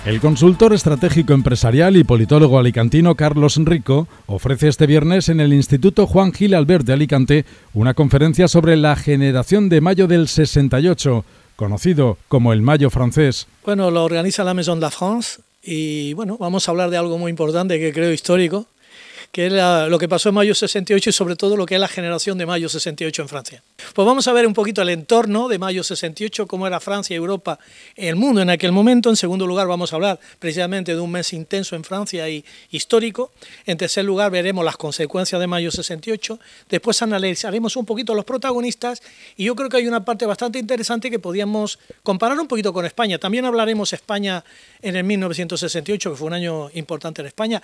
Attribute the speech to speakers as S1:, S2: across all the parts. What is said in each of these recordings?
S1: El consultor estratégico empresarial y politólogo alicantino Carlos Rico ofrece este viernes en el Instituto Juan Gil Albert de Alicante una conferencia sobre la generación de mayo del 68, conocido como el Mayo francés.
S2: Bueno, lo organiza la Maison de la France y bueno, vamos a hablar de algo muy importante que creo histórico, que es lo que pasó en mayo 68 y sobre todo lo que es la generación de mayo 68 en Francia. Pues vamos a ver un poquito el entorno de mayo 68, cómo era Francia, Europa, el mundo en aquel momento. En segundo lugar vamos a hablar precisamente de un mes intenso en Francia y histórico. En tercer lugar veremos las consecuencias de mayo 68. Después analizaremos un poquito los protagonistas y yo creo que hay una parte bastante interesante que podíamos comparar un poquito con España. También hablaremos España en el 1968, que fue un año importante en España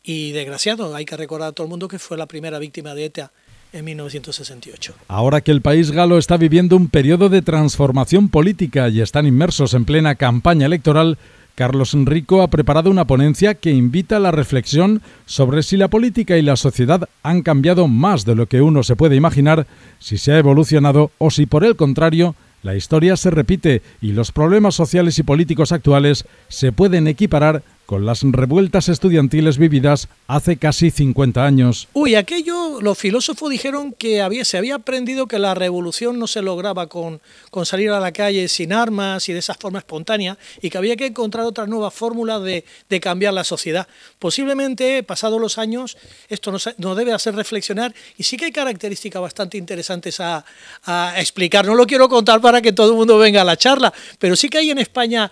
S2: y desgraciado. Hay que recordar a todo el mundo que fue la primera víctima de ETA en 1968.
S1: Ahora que el país galo está viviendo un periodo de transformación política y están inmersos en plena campaña electoral, Carlos Rico ha preparado una ponencia que invita a la reflexión sobre si la política y la sociedad han cambiado más de lo que uno se puede imaginar, si se ha evolucionado o si por el contrario la historia se repite y los problemas sociales y políticos actuales se pueden equiparar con las revueltas estudiantiles vividas hace casi 50 años.
S2: Los filósofos dijeron que se había aprendido que la revolución no se lograba con salir a la calle sin armas y de esa forma espontánea, y que había que encontrar otra nueva fórmula de cambiar la sociedad. Posiblemente, pasados los años, esto nos debe hacer reflexionar, y sí que hay características bastante interesantes a explicar. No lo quiero contar para que todo el mundo venga a la charla, pero sí que hay en España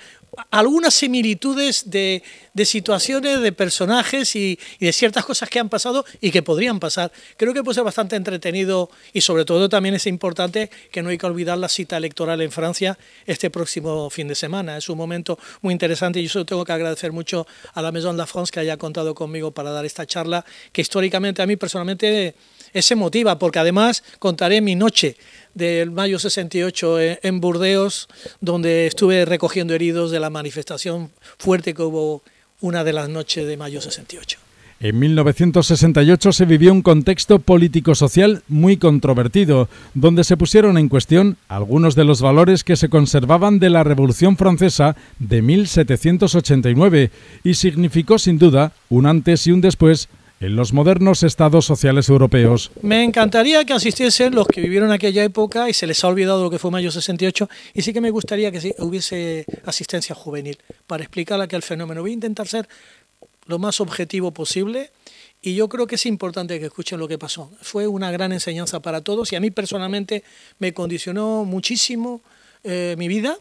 S2: algunas similitudes de situaciones, de personajes y de ciertas cosas que han pasado y que podrían pasar. Creo que puede ser bastante entretenido y sobre todo también es importante que no hay que olvidar la cita electoral en Francia este próximo fin de semana. Es un momento muy interesante y yo solo tengo que agradecer mucho a la Maison de la France que haya contado conmigo para dar esta charla, que históricamente a mí personalmente es emotiva, porque además contaré mi noche del mayo 68 en Burdeos, donde estuve recogiendo heridos de la manifestación fuerte que hubo una de las noches de mayo 68.
S1: En 1968 se vivió un contexto político-social muy controvertido, donde se pusieron en cuestión algunos de los valores que se conservaban de la Revolución Francesa de 1789 y significó sin duda un antes y un después en los modernos estados sociales europeos.
S2: Me encantaría que asistiesen los que vivieron aquella época y se les ha olvidado lo que fue mayo 68, y sí que me gustaría que hubiese asistencia juvenil para explicar aquel fenómeno. Voy a intentar ser lo más objetivo posible y yo creo que es importante que escuchen lo que pasó. Fue una gran enseñanza para todos y a mí personalmente me condicionó muchísimo mi vida,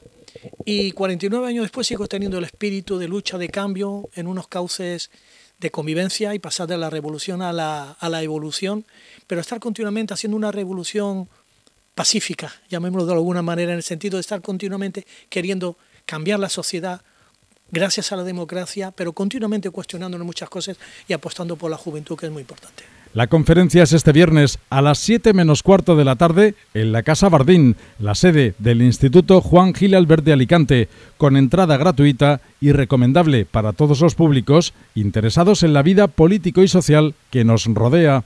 S2: y 49 años después sigo teniendo el espíritu de lucha, de cambio en unos cauces de convivencia y pasar de la revolución a la evolución, pero estar continuamente haciendo una revolución pacífica, llamémoslo de alguna manera, en el sentido de estar continuamente queriendo cambiar la sociedad gracias a la democracia, pero continuamente cuestionándonos muchas cosas y apostando por la juventud, que es muy importante.
S1: La conferencia es este viernes a las 7 menos cuarto de la tarde en la Casa Bardín, la sede del Instituto Juan Gil Albert de Alicante, con entrada gratuita y recomendable para todos los públicos interesados en la vida político y social que nos rodea.